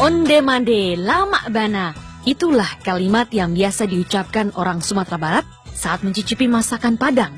Onde-mande, lama bana. Itulah kalimat yang biasa diucapkan orang Sumatera Barat saat mencicipi masakan Padang.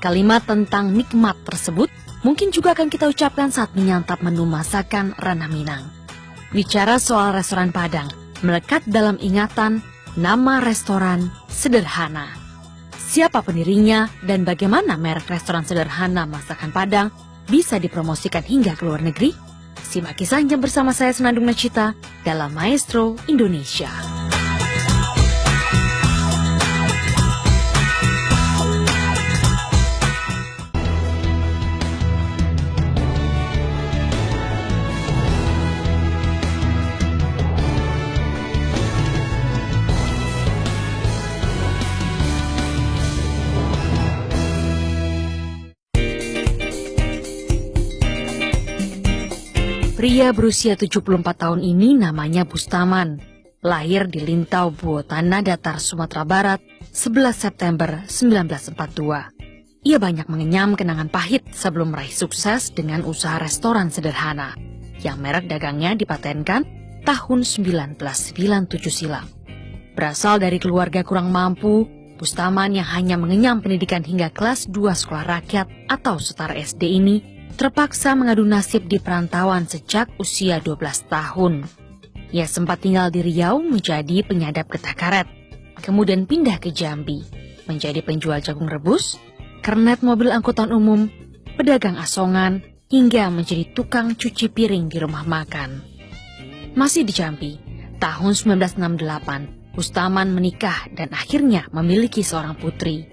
Kalimat tentang nikmat tersebut mungkin juga akan kita ucapkan saat menyantap menu masakan ranah Minang. Bicara soal restoran Padang, melekat dalam ingatan nama restoran Sederhana. Siapa pendirinya dan bagaimana merek restoran sederhana masakan Padang bisa dipromosikan hingga ke luar negeri? Simak kisahnya bersama saya Senandung Nacita dalam Maestro Indonesia. Pria berusia 74 tahun ini namanya Bustaman. Lahir di Lintau, Buotana Datar, Sumatera Barat, 11 September 1942. Ia banyak mengenyam kenangan pahit sebelum meraih sukses dengan usaha restoran sederhana, yang merek dagangnya dipatenkan tahun 1997 silam. Berasal dari keluarga kurang mampu, Bustaman yang hanya mengenyam pendidikan hingga kelas 2 sekolah rakyat atau setara SD ini, terpaksa mengadu nasib di perantauan sejak usia 12 tahun. Ia sempat tinggal di Riau menjadi penyadap getah karet, kemudian pindah ke Jambi, menjadi penjual jagung rebus, kernet mobil angkutan umum, pedagang asongan, hingga menjadi tukang cuci piring di rumah makan. Masih di Jambi, tahun 1968, Bustaman menikah dan akhirnya memiliki seorang putri.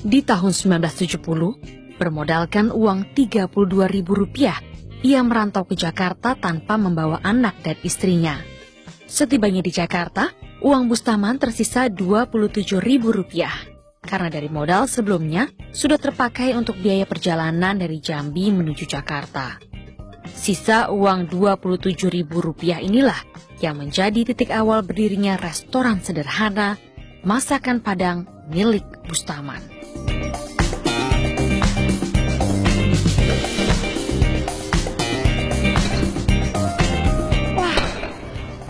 Di tahun 1970, bermodalkan uang Rp32.000, ia merantau ke Jakarta tanpa membawa anak dan istrinya. Setibanya di Jakarta, uang Bustaman tersisa Rp27.000, karena dari modal sebelumnya sudah terpakai untuk biaya perjalanan dari Jambi menuju Jakarta. Sisa uang Rp27.000 inilah yang menjadi titik awal berdirinya restoran sederhana masakan Padang milik Bustaman.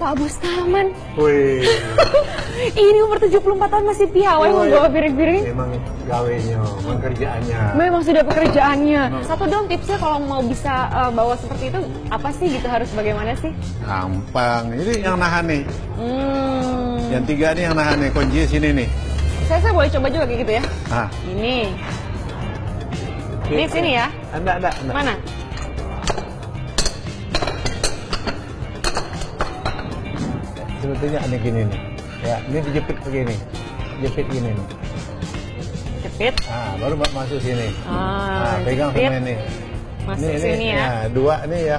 Pak Bustaman. Wih. Ini umur 74 tahun masih piawai membawa piring-piring. Memang gawenya, memang kerjaannya. Memang sudah pekerjaannya. Satu dong tipsnya kalau mau bisa bawa seperti itu, apa sih gitu, harus bagaimana sih? Gampang. Ini yang nahan nih. Yang tiga nih yang nahan nih, kunci sini nih. Saya boleh coba juga kayak gitu ya? Ah. Ini. Ini sini ya? Enggak. Mana? Sebetulnya ada gini nih. Ya, ini dijepit begini. Jepit gini nih. Jepit. Baru masuk sini. Pegang jepit. sama ini. Masuk sini ya. Dua nih ya.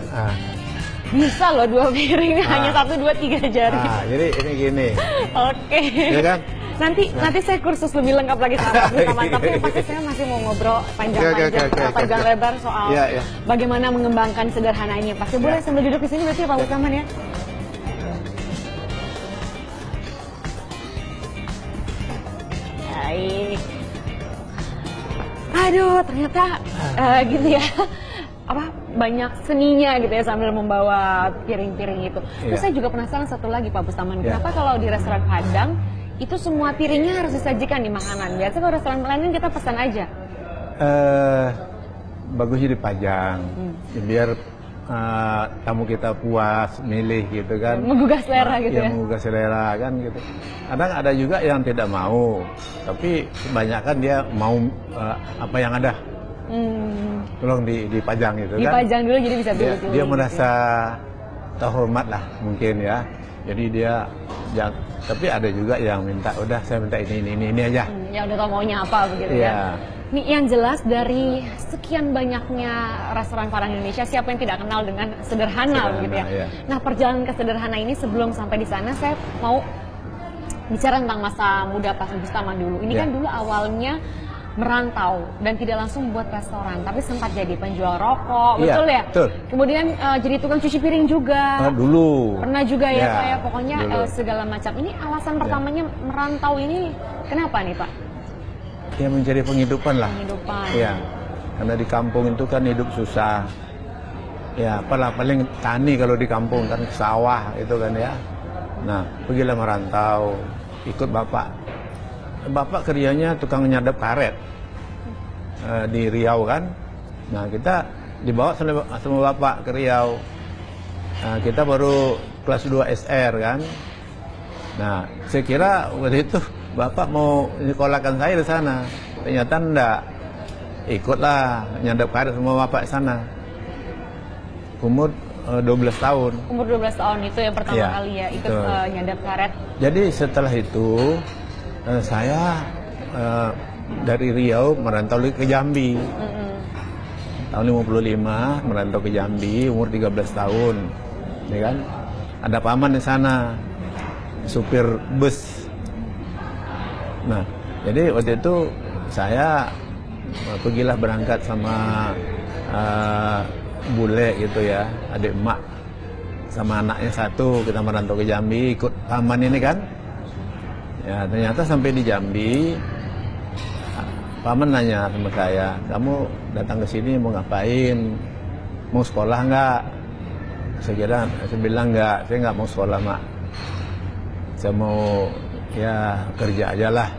Bisa loh 2 piring, hanya 1, 2, 3 jari. Jadi ini gini. Oke. Ya kan? Nanti saya kursus lebih lengkap lagi sama Pak Bustaman, tapi pasti saya masih mau ngobrol panjang lebar soal bagaimana mengembangkan sederhana ini. Pasti boleh sambil duduk di sini berarti ya Pak Bustaman ya? Baik. Aduh, ternyata gitu ya. Banyak seninya gitu ya sambil membawa piring-piring itu. Terus saya juga penasaran satu lagi Pak Bustaman, kenapa kalau di restoran Padang itu semua piringnya harus disajikan di makanan? Biasanya kalau restoran lain kan kita pesan aja. Bagusnya dipajang, biar tamu kita puas milih gitu kan, menggugah selera gitu ya, menggugah selera kan gitu. Kadang ada juga yang tidak mau, tapi kebanyakan dia mau apa yang ada. Tolong dipajang gitu kan. Dipajang dulu jadi bisa pilih. Dia merasa terhormat lah mungkin ya. Jadi dia tapi ada juga yang minta, udah saya minta ini aja. Ya udah tau maunya apa begitu ya. Nih yang jelas dari sekian banyaknya restoran Padang Indonesia, siapa yang tidak kenal dengan sederhana begitu ya. Iya. Nah, perjalanan ke sederhana ini sebelum sampai di sana saya mau bicara tentang masa muda Pak Bustaman dulu. Ini kan dulu awalnya merantau dan tidak langsung buat restoran, tapi sempat jadi penjual rokok, betul ya? Betul. Kemudian jadi tukang cuci piring juga. Dulu. Pernah juga ya Pak ya, pokoknya segala macam. Ini alasan pertamanya merantau ini kenapa nih Pak? Ya mencari penghidupan lah. Penghidupan. Iya. Karena di kampung itu kan hidup susah. ya apalah paling tani kalau di kampung kan sawah itu kan ya. Nah pergilah merantau ikut bapak. Bapak kerjanya tukang nyadap karet di Riau kan. Nah kita dibawa sama bapak ke Riau. Nah, kita baru kelas 2 SR kan. Nah saya kira waktu itu bapak mau nyekolahkan saya di sana. Ternyata enggak. Ikutlah nyadap karet sama bapak sana. Umur 12 tahun. Umur 12 tahun itu yang pertama Ya, kali ya ikut betul. nyadap karet. Jadi setelah itu saya dari Riau merantau ke Jambi. Tahun 55 merantau ke Jambi, umur 13 tahun. Ya kan? Ada paman di sana, supir bus. Nah, jadi waktu itu saya pergilah berangkat sama bule gitu ya, adik emak sama anaknya satu, kita merantau ke Jambi ikut paman ini kan. Ya ternyata sampai di Jambi paman nanya sama saya, kamu datang ke sini mau ngapain, mau sekolah nggak? Saya bilang nggak, saya nggak mau sekolah mak, saya mau ya kerja aja lah.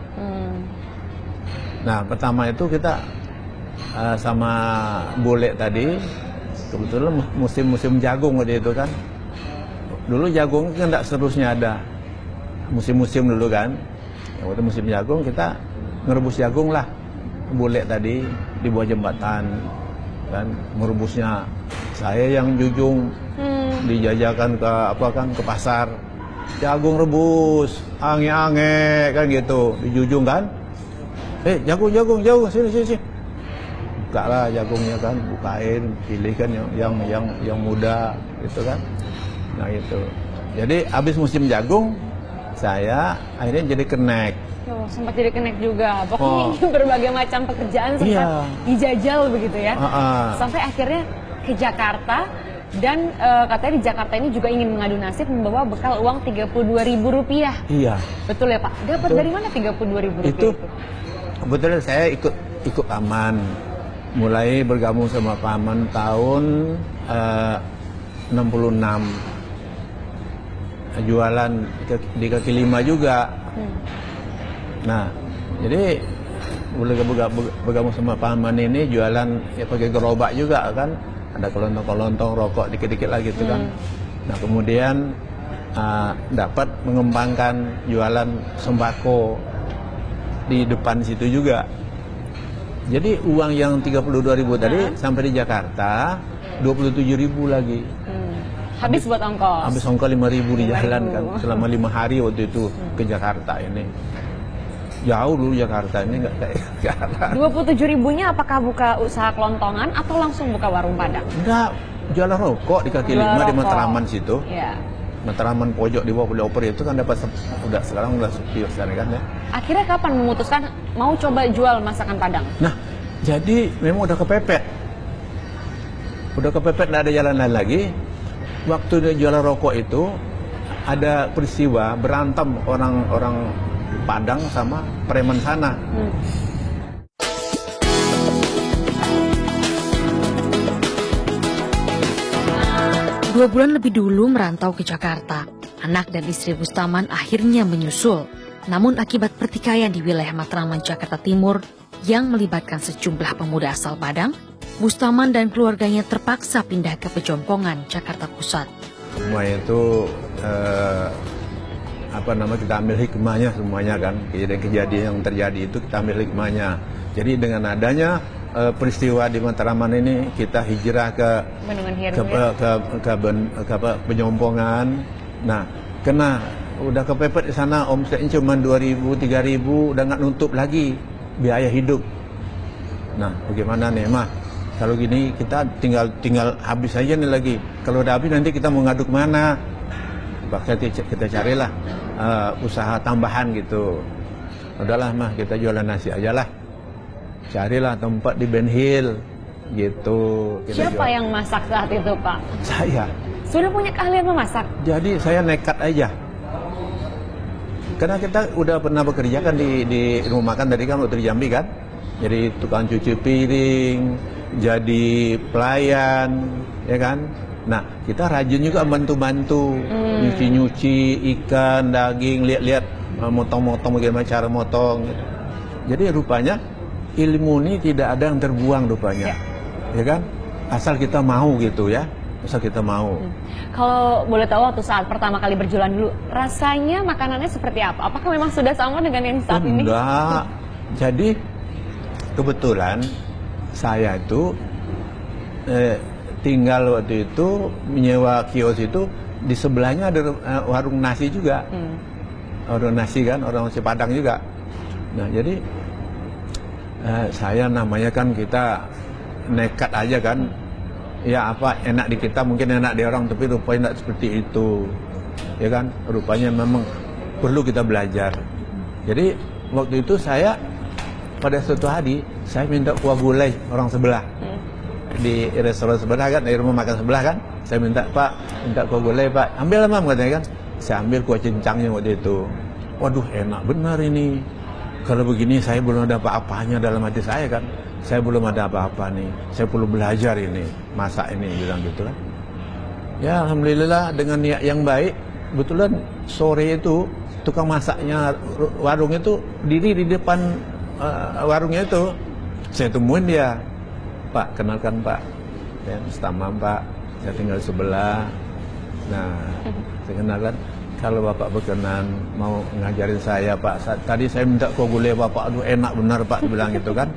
Nah pertama itu kita sama bule tadi, kebetulan musim jagung waktu itu kan. Dulu jagung kan tidak seterusnya ada, musim-musim dulu kan. Ya, waktu musim jagung kita ngerebus jagung lah. Bule tadi di bawah jembatan kan, merebusnya saya yang jujung, dijajakan ke pasar. Jagung rebus, ange-ange kan gitu, di jujung kan. Jagung, sini. Buka lah jagungnya kan, bukain, pilihkan yang muda gitu kan. Nah itu. Jadi habis musim jagung, saya akhirnya jadi kenek. Oh, sempat jadi kenek juga. Pokoknya berbagai macam pekerjaan sempat dijajal begitu ya. Sampai akhirnya ke Jakarta dan katanya di Jakarta ini juga ingin mengadu nasib membawa bekal uang Rp32.000. Iya. Betul ya Pak? Dapat dari mana Rp32.000 itu? Kebetulan saya ikut paman. Mulai bergabung sama paman tahun 66. Jualan di kaki lima juga. Nah, jadi boleh bergabung sama paman ini jualan ya pakai gerobak juga kan. Ada kelontong-kelontong rokok dikit-dikit lagi gitu kan. Nah, kemudian dapat mengembangkan jualan sembako di depan situ juga. Jadi uang yang 32.000 tadi sampai di Jakarta 27.000 lagi. Habis buat ongkos. Habis ongkos 5.000 di jalan kan selama 5 hari waktu itu ke Jakarta ini. Jauh dulu Jakarta ini nggak kayak sekarang. 27.000-nya apakah buka usaha kelontongan atau langsung buka warung Padang? Enggak, jualan rokok di kaki lima di Matraman situ. Iya. Matraman pojok di bawah pelopor itu kan dapat sekarang udah sepi sekarang kan ya. Akhirnya kapan memutuskan mau coba jual masakan Padang? Nah, jadi memang udah kepepet. Nggak ada jalan lain lagi. Waktu dia jualan rokok itu ada peristiwa berantem orang Padang sama preman sana. 2 bulan lebih dulu merantau ke Jakarta, anak dan istri Bustaman akhirnya menyusul. Namun akibat pertikaian di wilayah Matraman, Jakarta Timur yang melibatkan sejumlah pemuda asal Padang, Bustaman dan keluarganya terpaksa pindah ke Pejompongan, Jakarta Pusat. Semua itu kita ambil hikmahnya semuanya kan. Kejadian yang terjadi itu kita ambil hikmahnya. Jadi dengan adanya peristiwa di Matraman ini kita hijrah ke Pejompongan. Nah, kena udah kepepet di sana, omsetnya cuma 2.000, 3.000, udah nggak nutup lagi biaya hidup. Nah, bagaimana nih, Mah? Kalau gini kita tinggal habis aja nih lagi. Kalau udah habis nanti kita mau ngadu kemana? Kita carilah usaha tambahan gitu. Udahlah Mah, kita jualan nasi aja lah. Carilah tempat di Ben Hill gitu. Siapa yang masak saat itu, Pak? Saya. Sudah punya keahlian memasak? Jadi saya nekat aja. Karena kita udah pernah bekerja kan di rumah makan tadi kan waktu di Jambi kan. Jadi tukang cuci piring, jadi pelayan, ya kan. Nah, kita rajin juga bantu-bantu, nyuci-nyuci ikan, daging, lihat-lihat motong-motong bagaimana cara motong. Jadi rupanya ilmu ini tidak ada yang terbuang rupanya, ya kan? Asal kita mau gitu ya, asal kita mau. Kalau boleh tahu waktu saat pertama kali berjualan dulu, rasanya makanannya seperti apa? Apakah memang sudah sama dengan yang saat ini? Enggak. Jadi kebetulan saya itu tinggal waktu itu menyewa kios itu, di sebelahnya ada warung nasi juga. Warung nasi kan, orang nasi Padang juga. Nah, jadi saya namanya kan kita nekat aja kan. Ya apa enak di kita mungkin enak di orang, tapi rupanya tidak seperti itu. Ya kan? Rupanya memang perlu kita belajar. Jadi waktu itu saya pada suatu hari saya minta kuah gulai orang sebelah. Di restoran sebelah kan, di rumah makan sebelah kan, saya minta, Pak, minta kuah gulai Pak, ambil lah Mam, katanya kan. Saya ambil kuah cincangnya waktu itu. Waduh, enak benar ini. Kalau begini saya belum ada apa-apanya dalam hati saya kan. Saya belum ada apa-apa nih. Saya perlu belajar ini, masak ini, bilang gitu kan. Ya alhamdulillah dengan niat yang baik, kebetulan sore itu tukang masaknya warung itu diri di depan warungnya itu. Saya temuin dia. Pak, kenalkan Pak, ya, Bustamam Pak, saya tinggal sebelah. Nah, saya kenalkan, kalau Bapak berkenan mau ngajarin saya Pak, tadi saya minta kuah gulai Bapak, aduh enak benar Pak, bilang gitu kan.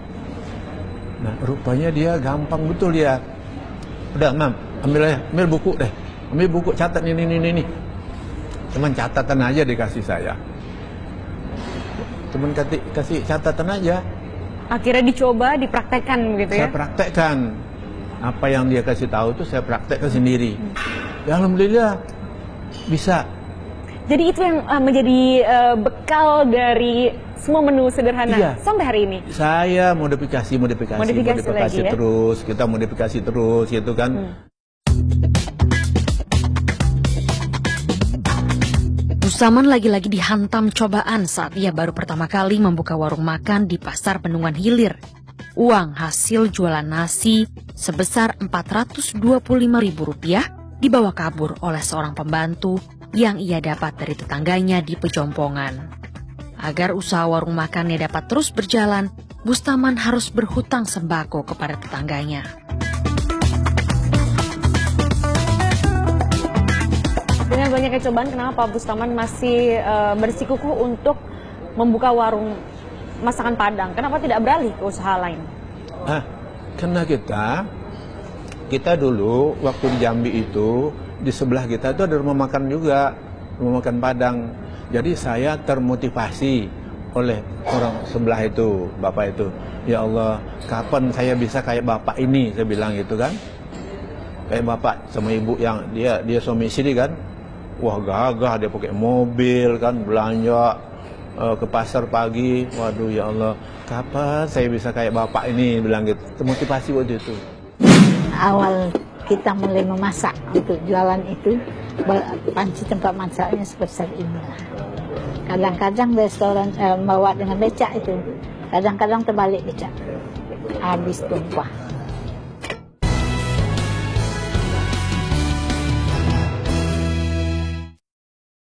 Nah, rupanya dia gampang betul dia. Udah Mam, ambil buku deh, ambil buku, catat ini. Cuman catatan aja dikasih saya. Cuman kasih catatan aja. Akhirnya dicoba, dipraktekkan begitu ya? Saya praktekkan. Apa yang dia kasih tahu itu saya praktekkan sendiri. Ya alhamdulillah bisa. Jadi itu yang menjadi bekal dari semua menu sederhana sampai hari ini? Saya modifikasi lagi, ya? Terus, kita modifikasi terus gitu kan. Bustaman lagi-lagi dihantam cobaan saat ia baru pertama kali membuka warung makan di Pasar Bendungan Hilir. Uang hasil jualan nasi sebesar Rp425.000 dibawa kabur oleh seorang pembantu yang ia dapat dari tetangganya di Pejompongan. Agar usaha warung makannya dapat terus berjalan, Bustaman harus berhutang sembako kepada tetangganya. Dengan banyaknya cobaan, kenapa Bustaman masih bersikukuh untuk membuka warung masakan Padang? Kenapa tidak beralih ke usaha lain? Karena kita dulu waktu di Jambi itu, di sebelah kita itu ada rumah makan juga, rumah makan Padang. Jadi saya termotivasi oleh orang sebelah itu, bapak itu. Ya Allah, kapan saya bisa kayak bapak ini, saya bilang gitu kan. Kayak bapak sama ibu yang dia suami istri kan. Wah gagah, dia pakai mobil kan, belanja ke pasar pagi. Waduh ya Allah, kapan saya bisa kayak bapak ini, bilang gitu. Termotivasi waktu itu. Awal kita mulai memasak untuk jualan itu, panci tempat masaknya sebesar ini. Kadang-kadang restoran bawa dengan becak itu, kadang-kadang terbalik becak, habis tumpah.